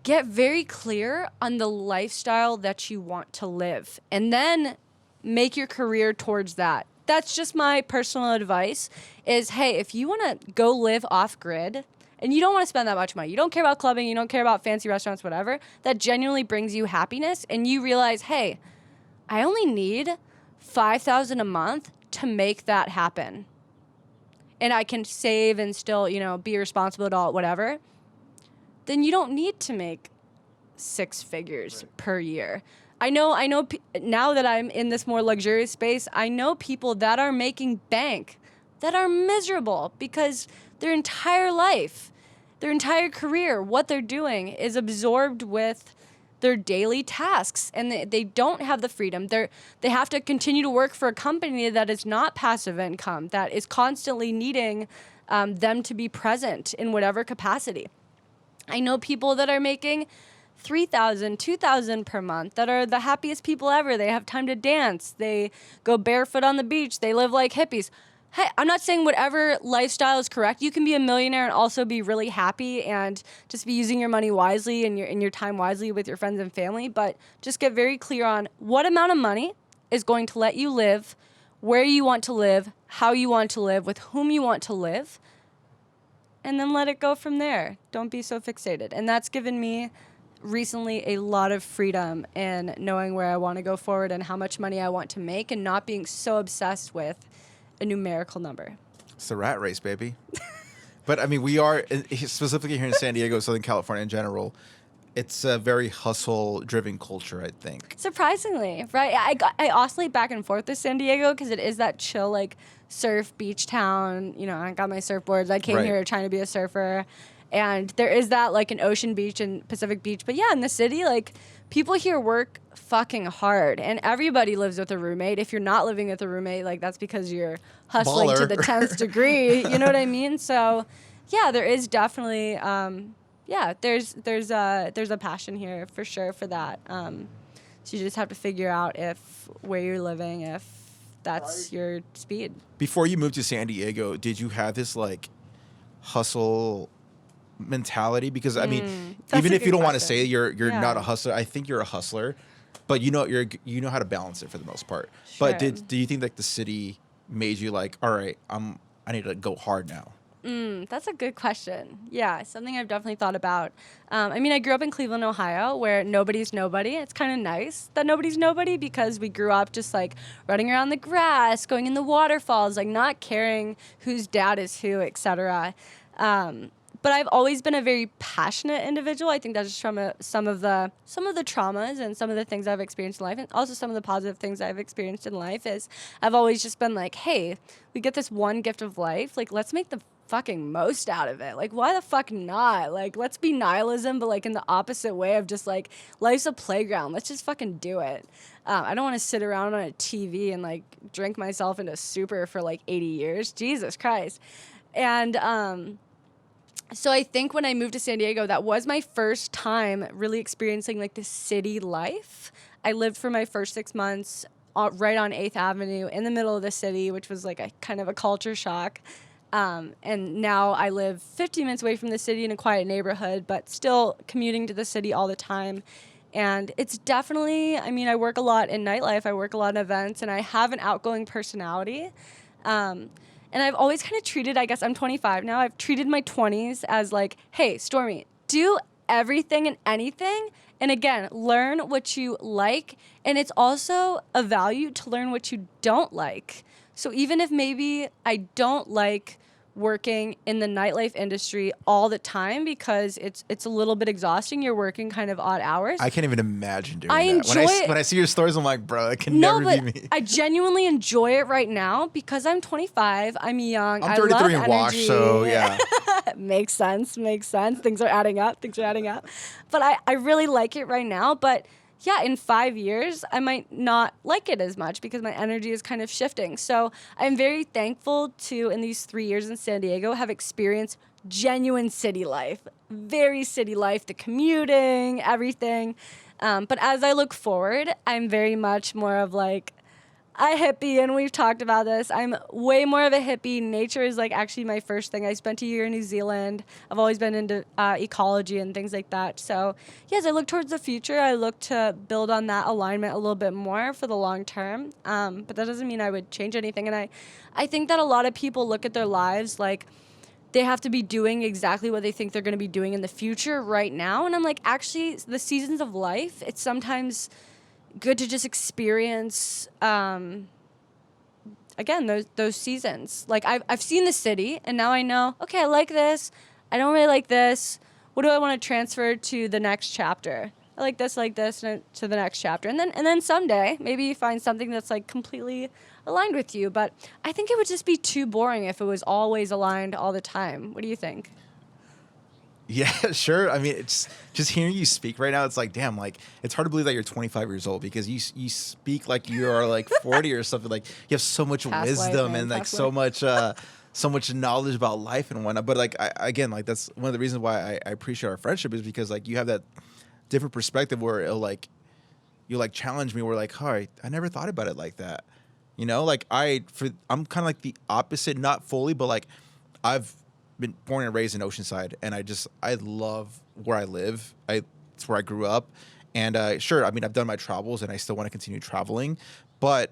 get very clear on the lifestyle that you want to live and then make your career towards that. That's just my personal advice is, hey, if you want to go live off grid and you don't want to spend that much money, you don't care about clubbing, you don't care about fancy restaurants, whatever, that genuinely brings you happiness and you realize, hey, I only need $5,000 a month to make that happen. And I can save and still, be responsible at all, whatever. Then you don't need to make 6 figures per year. I know. Now that I'm in this more luxurious space, I know people that are making bank that are miserable because their entire life, their entire career, what they're doing is absorbed with their daily tasks, and they don't have the freedom. They have to continue to work for a company that is not passive income, that is constantly needing them to be present in whatever capacity. I know people that are making $3,000, $2,000 per month that are the happiest people ever. They have time to dance. They go barefoot on the beach. They live like hippies. hey, I'm not saying whatever lifestyle is correct. You can be a millionaire and also be really happy and just be using your money wisely and your time wisely with your friends and family. But just get very clear on what amount of money is going to let you live, where you want to live, how you want to live, with whom you want to live, and then let it go from there. Don't be so fixated. And that's given me recently a lot of freedom in knowing where I want to go forward and how much money I want to make and not being so obsessed with a numerical number. It's the rat race, baby. But I mean, we are specifically here in San Diego, Southern California in general. It's a very hustle-driven culture, I think. Surprisingly, right? I oscillate back and forth with San Diego because it is that chill, like, surf beach town. You know, I got my surfboards. I came here trying to be a surfer. And there is that, like, an Ocean Beach and Pacific Beach. But, yeah, in the city, like, people here work fucking hard. And everybody lives with a roommate. If you're not living with a roommate, like, that's because you're hustling Baller. to the 10th degree. You know what I mean? So, yeah, there is definitely, there's a passion here for sure for that. So you just have to figure out where you're living, if that's your speed. Before you moved to San Diego, did you have this, like, hustle mentality? Because I mean, even if you don't want to say you're not a hustler, I think you're a hustler, but you know how to balance it for the most part. Sure. But do you think like the city made you like, all right, I need to go hard now? That's a good question. Yeah, something I've definitely thought about. I mean, I grew up in Cleveland, Ohio, where nobody's nobody. It's kind of nice that nobody's nobody because we grew up just like running around the grass, going in the waterfalls, like not caring whose dad is who, etc. But I've always been a very passionate individual. I think that's just from some of the traumas and some of the things I've experienced in life, and also some of the positive things I've experienced in life. Is I've always just been like, hey, we get this one gift of life, like let's make the fucking most out of it. Like, why the fuck not? Like, let's be nihilism, but like in the opposite way of just like life's a playground. Let's just fucking do it. I don't want to sit around on a TV and like drink myself into super for like 80 years. Jesus Christ. And so I think when I moved to San Diego, that was my first time really experiencing like the city life. I lived for my first 6 months right on 8th Avenue in the middle of the city, which was like a kind of a culture shock. And now I live 15 minutes away from the city in a quiet neighborhood, but still commuting to the city all the time. And it's definitely, I mean, I work a lot in nightlife. I work a lot in events, and I have an outgoing personality. And I've always kind of treated, I guess I'm 25 now, I've treated my 20s as like, hey, Stormie, do everything and anything. And again, learn what you like. And it's also a value to learn what you don't like. So even if maybe I don't like working in the nightlife industry all the time because it's a little bit exhausting. You're working kind of odd hours. I can't even imagine doing I that. enjoy it. When I see your stories, I'm like, bro, it can never be me. I genuinely enjoy it right now because I'm 25. I'm young. I'm 33 I love and washed, so yeah. Makes sense. Things are adding up. But I really like it right now. But yeah, in 5 years, I might not like it as much because my energy is kind of shifting. So I'm very thankful to, in these 3 years in San Diego, have experienced genuine city life, very city life, the commuting, everything. But as I look forward, I'm very much more of like a hippie, and we've talked about this. I'm way more of a hippie. Nature is like actually my first thing. I spent a year in New Zealand. I've always been into ecology and things like that. So yes, I look towards the future. I look to build on that alignment a little bit more for the long term. But that doesn't mean I would change anything. And I think that a lot of people look at their lives like they have to be doing exactly what they think they're going to be doing in the future right now. And I'm like, actually, the seasons of life, it's sometimes good to just experience, again, those seasons. Like, I've seen the city, and now I know, okay, I like this. I don't really like this. What do I want to transfer to the next chapter? I like this, and to the next chapter. And then someday, maybe you find something that's, like, completely aligned with you. But I think it would just be too boring if it was always aligned all the time. What do you think? Yeah, sure. I mean, it's just hearing you speak right now. It's like, damn, like it's hard to believe that you're 25 years old because you speak like you are like 40 or something. Like you have so much wisdom and like so much knowledge about life and whatnot. But like again, like that's one of the reasons why I appreciate our friendship is because like you have that different perspective where you'll like challenge me. Where like, all right, I never thought about it like that. You know, like I'm kind of like the opposite, not fully, but like I've been born and raised in Oceanside, and I love where I live. It's where I grew up, and sure, I mean I've done my travels, and I still want to continue traveling, but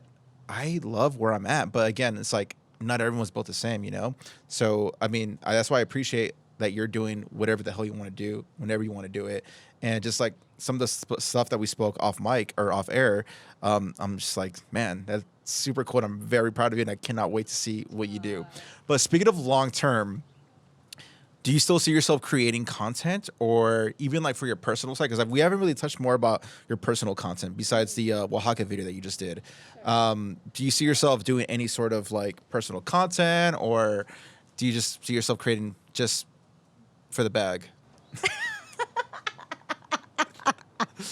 I love where I'm at. But again, it's like not everyone's built the same, you know. So I mean that's why I appreciate that you're doing whatever the hell you want to do whenever you want to do it, and just like some of the stuff that we spoke off mic or off air, I'm just like, man, that's super cool. And I'm very proud of you, and I cannot wait to see what you do. But speaking of long term, do you still see yourself creating content, or even like for your personal side? Because we haven't really touched more about your personal content besides the Oaxaca video that you just did. Do you see yourself doing any sort of like personal content, or do you just see yourself creating just for the bag?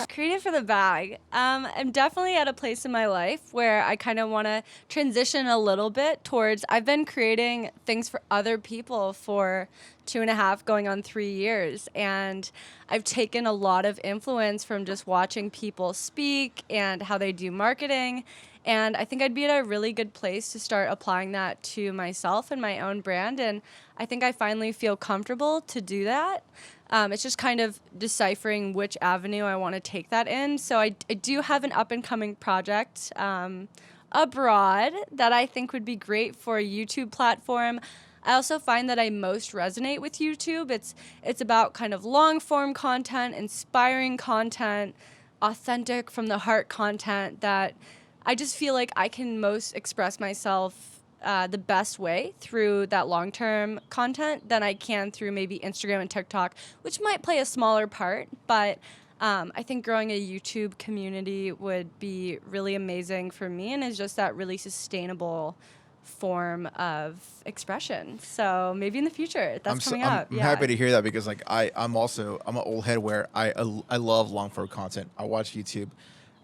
Creative for the bag. I'm definitely at a place in my life where I kind of want to transition a little bit towards, I've been creating things for other people for 2.5 going on 3 years. And I've taken a lot of influence from just watching people speak and how they do marketing. And I think I'd be at a really good place to start applying that to myself and my own brand. And I think I finally feel comfortable to do that. It's just kind of deciphering which avenue I want to take that in. So I do have an up-and-coming project abroad that I think would be great for a YouTube platform. I also find that I most resonate with YouTube. It's about kind of long-form content, inspiring content, authentic from the heart content that I just feel like I can most express myself the best way through that long-term content than I can through maybe Instagram and TikTok, which might play a smaller part. But I think growing a YouTube community would be really amazing for me, and is just that really sustainable form of expression. So maybe in the future, that's coming up. I'm happy to hear that, because like I'm an old head where I love long-form content. I watch YouTube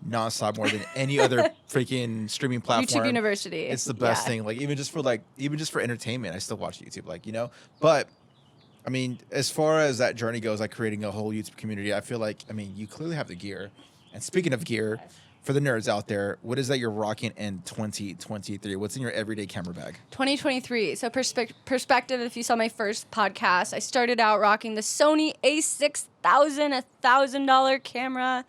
nonstop more than any other freaking streaming platform. YouTube University. It's the best thing. Like even just for entertainment, I still watch YouTube. Like, you know, but I mean, as far as that journey goes, like creating a whole YouTube community, I feel like, I mean, you clearly have the gear. And speaking of gear, for the nerds out there, what is that you're rocking in 2023? What's in your everyday camera bag? 2023. So perspective, if you saw my first podcast, I started out rocking the Sony a6000, $1,000 camera.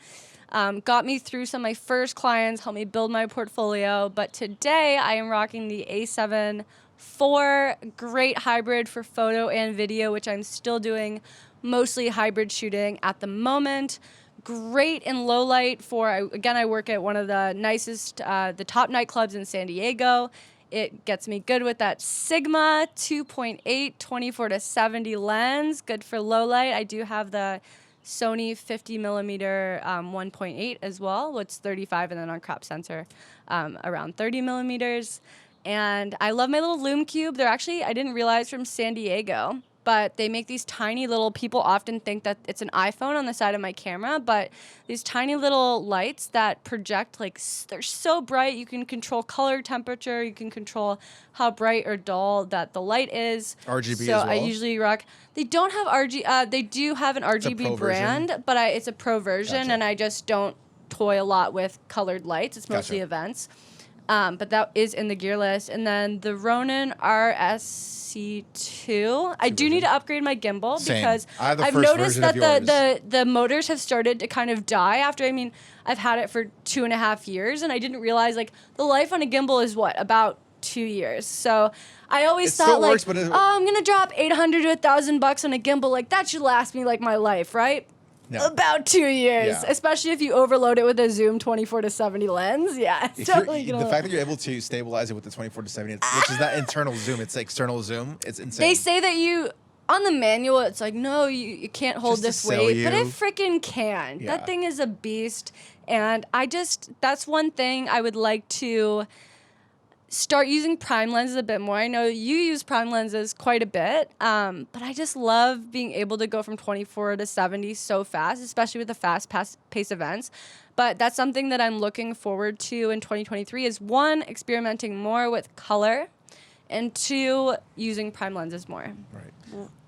Got me through some of my first clients, helped me build my portfolio. But today I am rocking the A7 IV, great hybrid for photo and video, which I'm still doing mostly hybrid shooting at the moment. Great in low light I work at one of the nicest, the top nightclubs in San Diego. It gets me good with that Sigma 2.8 24-70 lens, good for low light. I do have the Sony 50 millimeter 1.8 as well, it's 35, and then on crop sensor around 30 millimeters. And I love my little Lume Cube. They're actually, I didn't realize, from San Diego, but they make these tiny little, people often think that it's an iPhone on the side of my camera, but these tiny little lights that project, like, they're so bright. You can control color temperature. You can control how bright or dull that the light is. RGB as well. well? I usually rock. They don't have RGB. They do have an RGB brand, but it's a pro version, Gotcha. and I just don't toy a lot with colored lights. It's mostly events. But that is in the gear list. And then the Ronin RSC2. I do need to upgrade my gimbal. Same. Because I've noticed that the motors have started to kind of die after, I've had it for 2.5 years, and I didn't realize, like, the life on a gimbal is about 2 years. So I always thought, like, I'm going to drop $800 to $1,000 on a gimbal. Like, that should last me, like, my life, right? No. About 2 years, especially if you overload it with a zoom 24-70 lens. Yeah, it's totally the fact that you're able to stabilize it with the 24-70, which is not internal zoom, it's external zoom. It's insane. They say that on the manual, it's like, no, you can't hold this weight, but it freaking can. Yeah. That thing is a beast, and that's one thing I would like to start using prime lenses a bit more. I know you use prime lenses quite a bit, but I just love being able to go from 24 to 70 so fast, especially with the fast-paced events. But that's something that I'm looking forward to in 2023 is, 1, experimenting more with color, and 2, using prime lenses more. Right.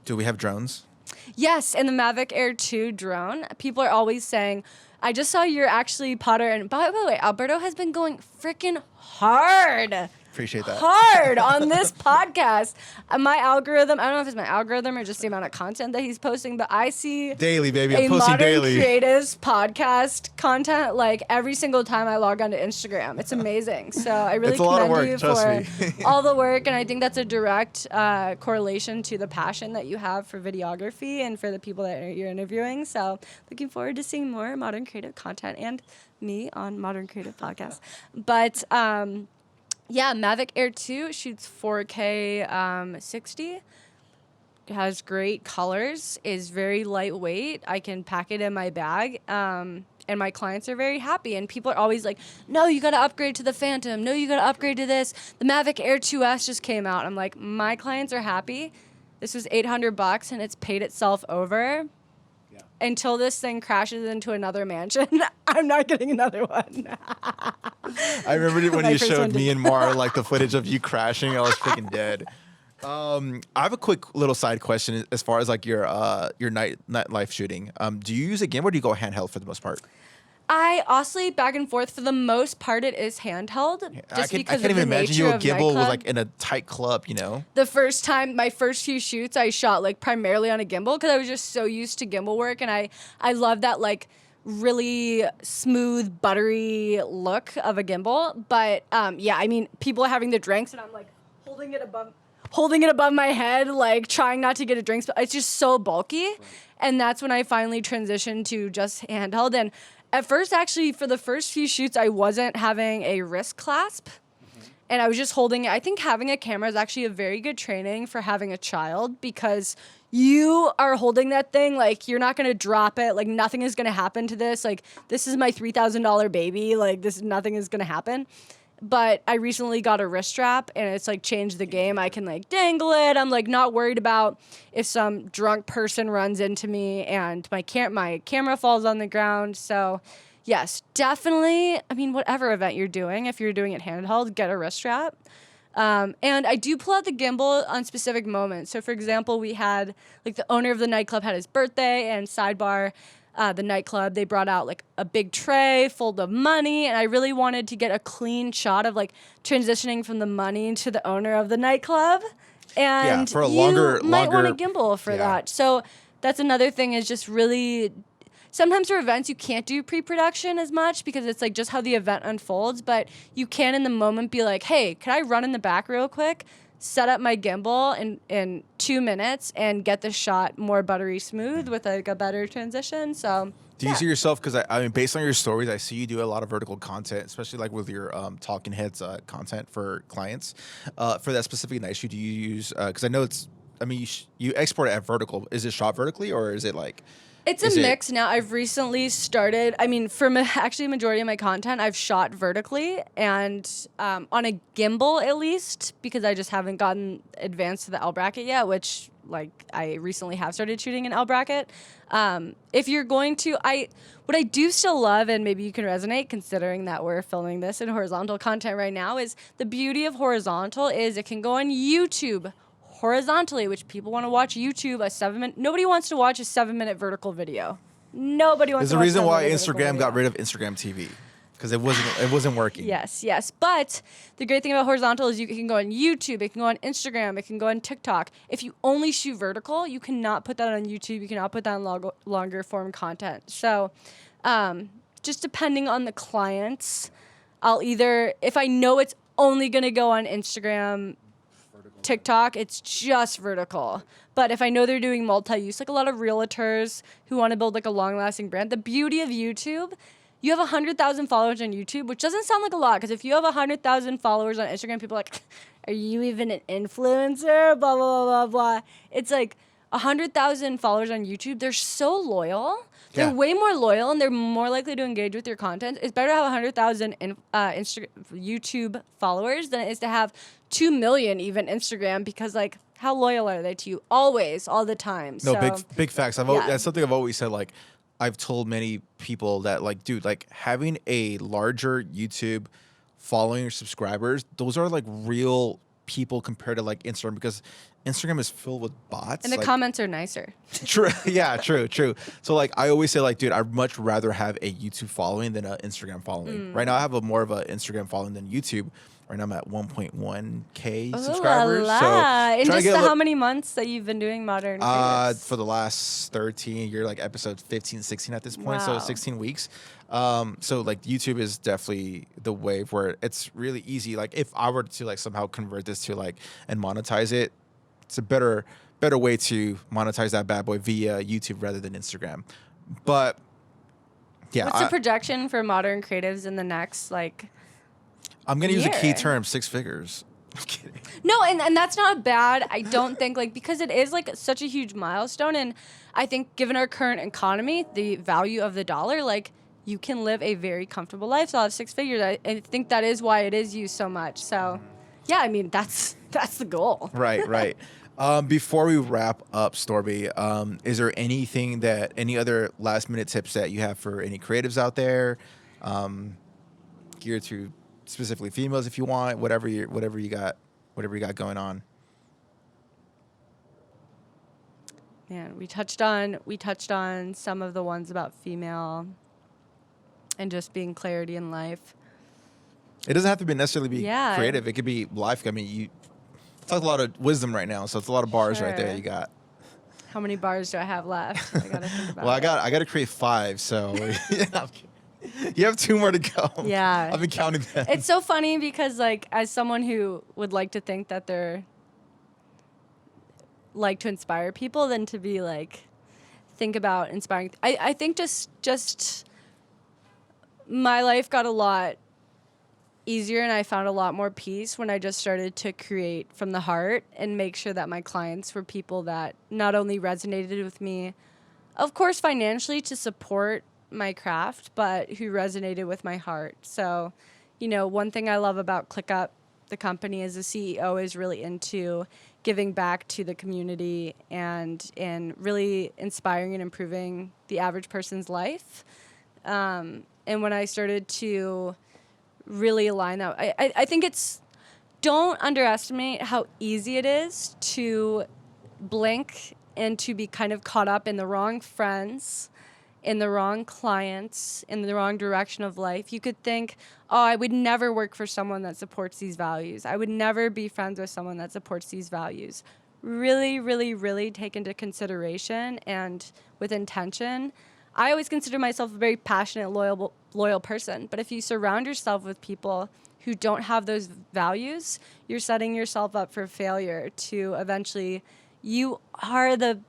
Do we have drones? Yes, and the Mavic Air 2 drone. People are always saying, I just saw you're actually Potter. And by the way, Alberto has been going freaking hard. Appreciate that. Hard on this podcast. My algorithm, I don't know if it's my algorithm or just the amount of content that he's posting, but I see Daily, baby. I'm a posting Modern daily. Creatives podcast content like every single time I log onto Instagram. It's amazing. So I really It's a lot of commend work, you trust for all the work, and I think that's a direct correlation to the passion that you have for videography and for the people that you're interviewing. So looking forward to seeing more Modern Creative content and me on Modern Creative Podcast. But yeah, Mavic Air 2 shoots 4K 60. It has great colors, is very lightweight. I can pack it in my bag, and my clients are very happy. And people are always like, no, you got to upgrade to the Phantom. No, you got to upgrade to this. The Mavic Air 2S just came out. I'm like, my clients are happy. This was $800, and it's paid itself over. Until this thing crashes into another mansion, I'm not getting another one. I remember when My you first showed one me did. and Mar like the footage of you crashing. I was freaking dead. I have a quick little side question as far as like your nightlife shooting. Do you use a gimbal or do you go handheld for the most part? I oscillate back and forth. For the most part, it is handheld. Just I because can't of even the imagine you nature a of gimbal was nightclub. like in a tight club, you know? The first time, my first few shoots, I shot like primarily on a gimbal because I was just so used to gimbal work, and I love that like really smooth, buttery look of a gimbal. But yeah, I mean, people are having the drinks, and I'm like holding it above my head, like trying not to get a drink. But it's just so bulky, and that's when I finally transitioned to just handheld. And at first, actually, for the first few shoots, I wasn't having a wrist clasp. And I was just holding it. I think having a camera is actually a very good training for having a child because you are holding that thing like you're not going to drop it. Like nothing is going to happen to this. Like this is my $3,000 baby. Like nothing is going to happen. But I recently got a wrist strap and it's like changed the game. I can like dangle it. I'm like not worried about if some drunk person runs into me and my camera falls on the ground. So yes, definitely. I mean, whatever event you're doing, if you're doing it handheld, get a wrist strap. And I do pull out the gimbal on specific moments. So, for example, we had, like, the owner of the nightclub had his birthday, and sidebar, the nightclub, they brought out, like, a big tray full of money, and I really wanted to get a clean shot of, like, transitioning from the money to the owner of the nightclub. And for a you longer- might want a gimbal for yeah. that. So that's another thing is just really... Sometimes for events, you can't do pre-production as much because it's like just how the event unfolds, but you can in the moment be like, hey, could I run in the back real quick, set up my gimbal in 2 minutes and get the shot more buttery smooth with like a better transition. So Do you see yourself, because I mean, based on your stories, I see you do a lot of vertical content, especially like with your Talking Heads content for clients. For that specific night shoot, do you use, because I know it's, I mean, you export it at vertical. Is it shot vertically or is it like... It's a mix now. I've recently started, I mean, for actually the majority of my content, I've shot vertically and on a gimbal at least, because I just haven't gotten advanced to the L bracket yet, which like I recently have started shooting an L bracket. If you're going to, what I do still love, and maybe you can resonate considering that we're filming this in horizontal content right now, is the beauty of horizontal is it can go on YouTube horizontally, which people want to watch YouTube, a 7-minute. Nobody wants to watch a 7-minute vertical video. Nobody wants There's to a watch reason why 7-minute vertical Instagram video. got rid of Instagram TV, because it wasn't working. Yes. But the great thing about horizontal is you can go on YouTube, it can go on Instagram, it can go on TikTok. If you only shoot vertical, you cannot put that on YouTube. You cannot put that on longer form content. So just depending on the clients, I'll either, if I know it's only going to go on Instagram, TikTok, it's just vertical. But if I know they're doing multi-use, like a lot of realtors who want to build like a long-lasting brand, the beauty of YouTube, you have 100,000 followers on YouTube, which doesn't sound like a lot, because if you have 100,000 followers on Instagram, people are like, are you even an influencer? Blah, blah, blah, blah, blah. It's like 100,000 followers on YouTube. They're so loyal. They're way more loyal, and they're more likely to engage with your content. It's better to have 100,000 YouTube followers than it is to have 2 million even Instagram, because like how loyal are they to you? Always, all the time. No, so, big facts. That's something I've always said. Like, I've told many people that, like, dude, like having a larger YouTube following or subscribers, those are like real people compared to like Instagram, because Instagram is filled with bots. And the like, comments are nicer. True. Yeah, true. So like I always say like, dude, I'd much rather have a YouTube following than an Instagram following. Right now I have a more of an Instagram following than YouTube. Right now I'm at 1.1K subscribers. La. So In trying to just get how many months that you've been doing Modern Creatives? for the last 13, you're like episode 15, 16 at this point. So Wow. 16 weeks. So like YouTube is definitely the wave where it's really easy. Like if I were to like somehow convert this to like and monetize it, it's a better way to monetize that bad boy via YouTube rather than Instagram. But yeah, What's the projection for Modern Creatives in the next like I'm gonna use a key year? term, 6 figures. I'm kidding. No, and that's not bad. I don't think like because it is like such a huge milestone, and I think given our current economy, the value of the dollar, like you can live a very comfortable lifestyle of 6 figures. I think that is why it is used so much. So, yeah, I mean that's the goal. Right. Before we wrap up, Stormy, is there any other last minute tips that you have for any creatives out there, geared to specifically females, if you want, whatever you got going on? Man, we touched on some of the ones about female and just being clarity in life. It doesn't have to necessarily be Yeah. creative. It could be life. I mean, you talk a lot of wisdom right now, so it's a lot of bars right there Sure. you got. How many bars do I have left? I gotta think about Well, I it. got to create 5, so yeah, I'm kidding. You have 2 more to go. Yeah. I've been counting them. It's so funny because, like, as someone who would like to think that they're like to inspire people, than to be like, think about inspiring. I think just my life got a lot easier, and I found a lot more peace when I just started to create from the heart and make sure that my clients were people that not only resonated with me, of course, financially to support my craft, but who resonated with my heart. So, you know, one thing I love about ClickUp, the company, is the CEO is really into giving back to the community and really inspiring and improving the average person's life. And when I started to really align that, I think don't underestimate how easy it is to blink and to be kind of caught up in the wrong friends, in the wrong clients, in the wrong direction of life. You could think, oh, I would never work for someone that supports these values. I would never be friends with someone that supports these values. Really, really, really take into consideration and with intention. I always consider myself a very passionate, loyal person. But if you surround yourself with people who don't have those values, you're setting yourself up for failure. To eventually, you are the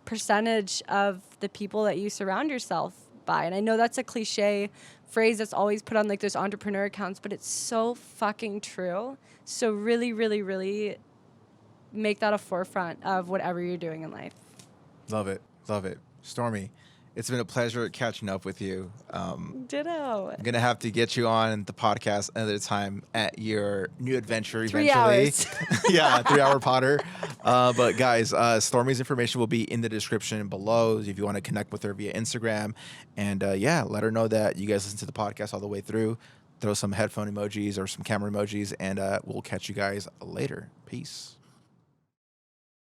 percentage of the people that you surround yourself by. And I know that's a cliche phrase that's always put on like those entrepreneur accounts, but it's so fucking true. So really, really, really make that a forefront of whatever you're doing in life. Love it. Stormy, it's been a pleasure catching up with you. Ditto. I'm going to have to get you on the podcast another time at your new adventure 3 eventually. hours. Yeah, 3-hour Potter. But guys, Stormie's information will be in the description below if you want to connect with her via Instagram. And yeah, let her know that you guys listen to the podcast all the way through. Throw some headphone emojis or some camera emojis, and we'll catch you guys later. Peace.